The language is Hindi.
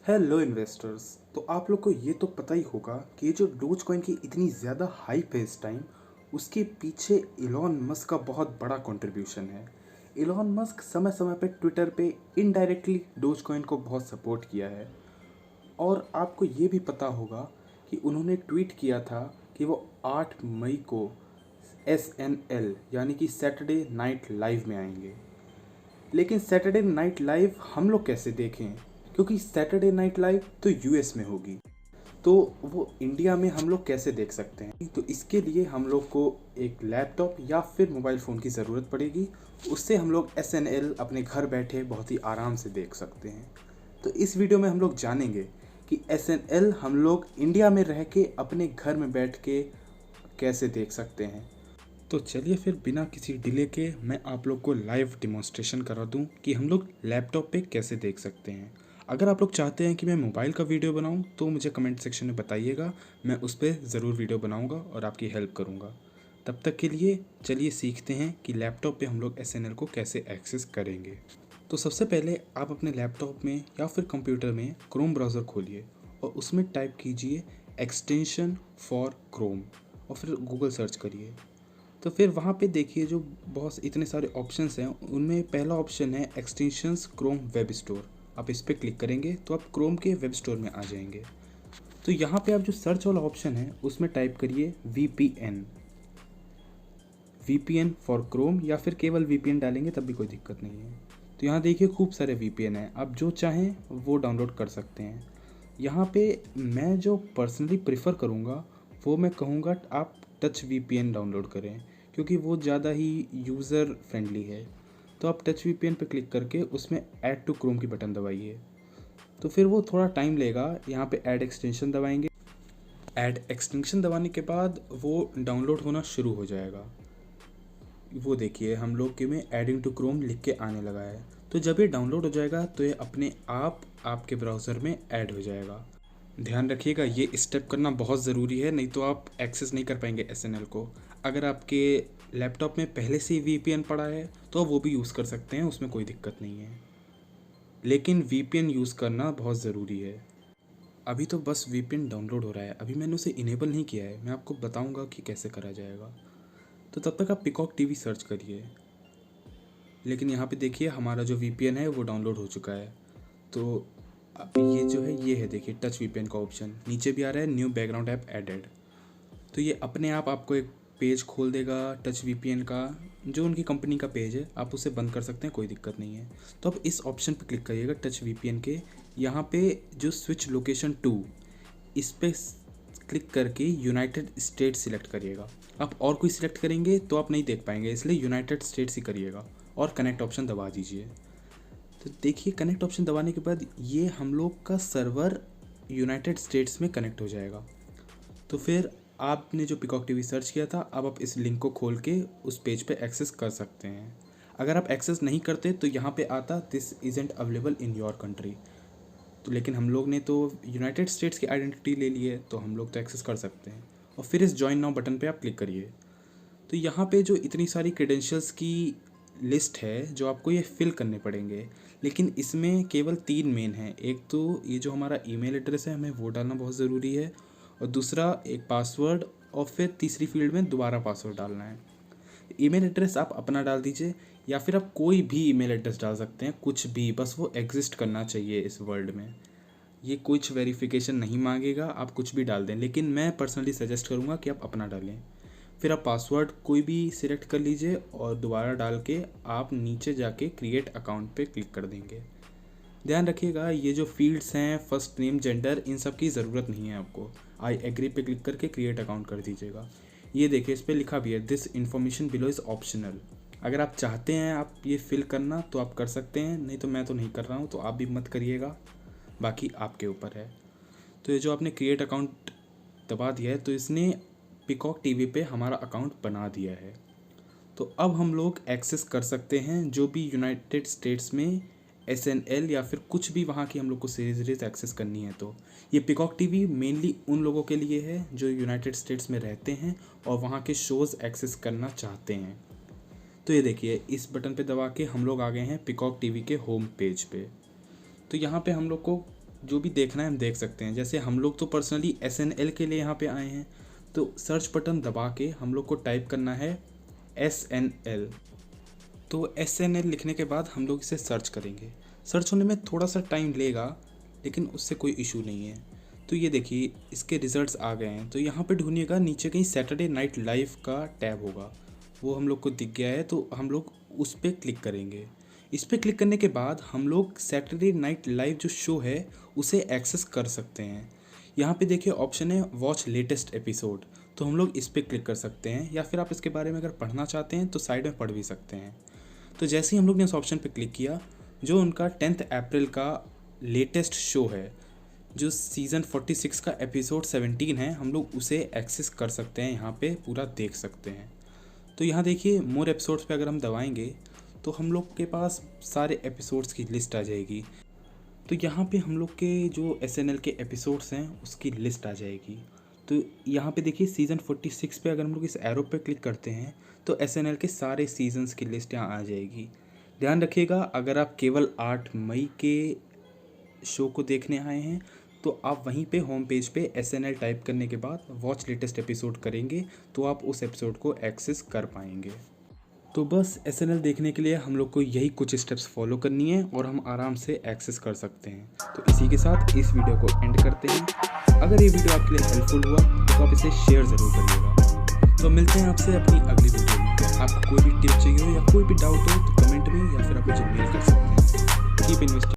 Hello investors. तो आप लोग को ये तो पता ही होगा कि ये जो डोज कॉइन की इतनी ज़्यादा हाइप है इस टाइम, उसके पीछे इलॉन मस्क का बहुत बड़ा कंट्रीब्यूशन है। इलॉन मस्क समय समय पे ट्विटर पे इनडायरेक्टली डोज कॉइन को बहुत सपोर्ट किया है। और आपको ये भी पता होगा कि उन्होंने ट्वीट किया था कि वो 8 मई को SNL यानी कि सैटरडे नाइट लाइव में आएंगे। लेकिन सैटरडे नाइट लाइव हम लोग कैसे देखें, क्योंकि सैटरडे नाइट लाइव तो यूएस में होगी, तो वो इंडिया में हम लोग कैसे देख सकते हैं। तो इसके लिए हम लोग को एक लैपटॉप या फिर मोबाइल फ़ोन की ज़रूरत पड़ेगी। उससे हम लोग SNL अपने घर बैठे बहुत ही आराम से देख सकते हैं। तो इस वीडियो में हम लोग जानेंगे कि SNL हम लोग इंडिया में रह के अपने घर में बैठ के कैसे देख सकते हैं। तो चलिए फिर बिना किसी डिले के मैं आप लोग को लाइव डिमॉन्स्ट्रेशन करा दूं कि हम लोग लैपटॉप पे कैसे देख सकते हैं। अगर आप लोग चाहते हैं कि मैं मोबाइल का वीडियो बनाऊं तो मुझे कमेंट सेक्शन में बताइएगा, मैं उस पर ज़रूर वीडियो बनाऊंगा और आपकी हेल्प करूंगा। तब तक के लिए चलिए सीखते हैं कि लैपटॉप पे हम लोग SNL को कैसे एक्सेस करेंगे। तो सबसे पहले आप अपने लैपटॉप में या फिर कंप्यूटर में क्रोम ब्राउज़र खोलिए और उसमें टाइप कीजिए एक्सटेंशन फॉर क्रोम और फिर गूगल सर्च करिए। तो फिर वहाँ पे देखिए जो बहुत इतने सारे ऑप्शंस हैं, उनमें पहला ऑप्शन है एक्सटेंशंस क्रोम वेब स्टोर। आप इस पर क्लिक करेंगे तो आप क्रोम के वेब स्टोर में आ जाएंगे। तो यहाँ पे आप जो सर्च वाला ऑप्शन है उसमें टाइप करिए VPN फॉर क्रोम, या फिर केवल VPN डालेंगे तब भी कोई दिक्कत नहीं है। तो यहाँ देखिए खूब सारे VPN हैं, आप जो चाहें वो डाउनलोड कर सकते हैं। यहाँ पे मैं जो पर्सनली प्रेफर करूँगा वो मैं कहूँगा आप टच VPN डाउनलोड करें, क्योंकि वो ज़्यादा ही यूज़र फ्रेंडली है। तो आप टच VPN पे क्लिक करके उसमें ऐड टू क्रोम की बटन दबाइए। तो फिर वो थोड़ा टाइम लेगा। यहाँ पे ऐड एक्सटेंशन दबाएंगे। ऐड एक्सटेंशन दबाने के बाद वो डाउनलोड होना शुरू हो जाएगा। वो देखिए हम लोग के में एडिंग टू क्रोम लिख के आने लगा है। तो जब ये डाउनलोड हो जाएगा तो ये अपने आप आपके ब्राउज़र में ऐड हो जाएगा। ध्यान रखिएगा ये स्टेप करना बहुत ज़रूरी है, नहीं तो आप एक्सेस नहीं कर पाएंगे SNL को। अगर आपके लैपटॉप में पहले से ही VPN पड़ा है तो वो भी यूज़ कर सकते हैं, उसमें कोई दिक्कत नहीं है। लेकिन VPN यूज़ करना बहुत ज़रूरी है। अभी तो बस VPN डाउनलोड हो रहा है, अभी मैंने उसे इनेबल नहीं किया है। मैं आपको बताऊंगा कि कैसे करा जाएगा। तो तब तक आप पिकॉक टीवी सर्च करिए। लेकिन यहाँ पे देखिए हमारा जो VPN है वो डाउनलोड हो चुका है। तो अब ये जो है ये है, देखिए टच VPN का ऑप्शन नीचे भी आ रहा है, न्यू बैकग्राउंड ऐप एडेड। तो ये अपने आप आपको एक पेज खोल देगा टच VPN का, जो उनकी कंपनी का पेज है। आप उसे बंद कर सकते हैं, कोई दिक्कत नहीं है। तो अब इस ऑप्शन पर क्लिक करिएगा टच VPN के। यहाँ पे जो स्विच लोकेशन टू, इस पर क्लिक करके यूनाइटेड स्टेट्स सिलेक्ट करिएगा। आप और कोई सिलेक्ट करेंगे तो आप नहीं देख पाएंगे, इसलिए यूनाइटेड स्टेट्स ही करिएगा और कनेक्ट ऑप्शन दबा दीजिए। तो देखिए कनेक्ट ऑप्शन दबाने के बाद ये हम लोग का सर्वर यूनाइटेड स्टेट्स में कनेक्ट हो जाएगा। तो फिर आपने जो पिकॉक टीवी सर्च किया था, अब आप इस लिंक को खोल के उस पेज पे एक्सेस कर सकते हैं। अगर आप एक्सेस नहीं करते तो यहाँ पे आता this isn't available in your country. तो लेकिन हम लोग ने तो यूनाइटेड स्टेट्स की आइडेंटिटी ले ली है, तो हम लोग तो एक्सेस कर सकते हैं। और फिर इस जॉइन नाउ बटन पे आप क्लिक करिए। तो यहाँ पे जो इतनी सारी क्रेडेंशियल्स की लिस्ट है जो आपको ये फिल करने पड़ेंगे, लेकिन इसमें केवल 3 मेन हैं। एक तो ये जो हमारा ईमेल एड्रेस है, हमें वो डालना बहुत ज़रूरी है, और दूसरा एक पासवर्ड, और फिर तीसरी फील्ड में दोबारा पासवर्ड डालना है। ईमेल एड्रेस आप अपना डाल दीजिए, या फिर आप कोई भी ईमेल एड्रेस डाल सकते हैं, कुछ भी, बस वो एग्जिस्ट करना चाहिए इस वर्ल्ड में। ये कुछ वेरिफिकेशन नहीं मांगेगा, आप कुछ भी डाल दें, लेकिन मैं पर्सनली सजेस्ट करूँगा कि आप अपना डालें। फिर आप पासवर्ड कोई भी सिलेक्ट कर लीजिए और दोबारा डाल के आप नीचे जाके क्रिएट अकाउंट पे क्लिक कर देंगे। ध्यान रखिएगा ये जो फील्ड्स हैं, फर्स्ट नेम, जेंडर, इन सब की ज़रूरत नहीं है आपको। आई एग्री पे क्लिक करके क्रिएट अकाउंट कर दीजिएगा। ये देखिए इस पर लिखा भी है this information below is optional. अगर आप चाहते हैं आप ये फिल करना तो आप कर सकते हैं, नहीं तो मैं तो नहीं कर रहा हूँ, तो आप भी मत करिएगा, बाकी आपके ऊपर है। तो ये जो आपने क्रिएट अकाउंट दबा दिया है तो इसने पिकॉक टीवी पे हमारा अकाउंट बना दिया है। तो अब हम लोग एक्सेस कर सकते हैं जो भी यूनाइटेड स्टेट्स में SNL या फिर कुछ भी वहाँ की हम लोग को सीरीज एक्सेस करनी है। तो ये पिकॉक टीवी मेनली उन लोगों के लिए है जो यूनाइटेड स्टेट्स में रहते हैं और वहाँ के शोज़ एक्सेस करना चाहते हैं। तो ये देखिए इस बटन पे दबा के हम लोग आ गए हैं पिकॉक टीवी के होम पेज पे। तो यहाँ पे हम लोग को जो भी देखना है हम देख सकते हैं। जैसे हम लोग तो पर्सनली SNL के लिए यहाँ पे आए हैं, तो सर्च बटन दबा के हम लोग को टाइप करना है SNL। तो SNL लिखने के बाद हम लोग इसे सर्च करेंगे। सर्च होने में थोड़ा सा टाइम लेगा, लेकिन उससे कोई इशू नहीं है। तो ये देखिए इसके रिज़ल्ट्स आ गए हैं। तो यहाँ पे ढूंढिएगा, नीचे कहीं सैटरडे नाइट लाइव का टैब होगा, वो हम लोग को दिख गया है। तो हम लोग उस पर क्लिक करेंगे। इस पर क्लिक करने के बाद हम लोग सैटरडे नाइट लाइव जो शो है उसे एक्सेस कर सकते हैं। यहाँ पे देखिए ऑप्शन है वॉच लेटेस्ट एपिसोड, तो हम लोग इस पर क्लिक कर सकते हैं, या फिर आप इसके बारे में अगर पढ़ना चाहते हैं तो साइड में पढ़ भी सकते हैं। तो जैसे ही हम लोग ने इस ऑप्शन पे क्लिक किया, जो उनका 10 अप्रैल का लेटेस्ट शो है, जो सीज़न 46 का एपिसोड 17 है, हम लोग उसे एक्सेस कर सकते हैं, यहाँ पे पूरा देख सकते हैं। तो यहाँ देखिए मोर एपिसोड्स पे अगर हम दबाएंगे तो हम लोग के पास सारे एपिसोड्स की लिस्ट आ जाएगी। तो यहाँ पे हम लोग के जो SNL के एपिसोड्स हैं उसकी लिस्ट आ जाएगी। तो यहाँ पे देखिए सीज़न 46 पे अगर हम लोग इस एरो पे क्लिक करते हैं तो SNL के सारे सीजन्स की लिस्ट यहाँ आ जाएगी। ध्यान रखिएगा, अगर आप केवल 8 मई के शो को देखने आए हैं तो आप वहीं पे होम पेज पे SNL टाइप करने के बाद वॉच लेटेस्ट एपिसोड करेंगे तो आप उस एपिसोड को एक्सेस कर पाएंगे। तो बस SNL देखने के लिए हम लोग को यही कुछ स्टेप्स फॉलो करनी है और हम आराम से एक्सेस कर सकते हैं। तो इसी के साथ इस वीडियो को एंड करते हैं। अगर ये वीडियो आपके लिए हेल्पफुल हुआ तो आप इसे शेयर ज़रूर करिएगा। तो मिलते हैं आपसे अपनी अगली वीडियो में। आपको कोई भी टिप चाहिए हो या कोई भी डाउट हो तो कमेंट में या फिर आप मुझे मेल कर सकते हैं। Keep investing.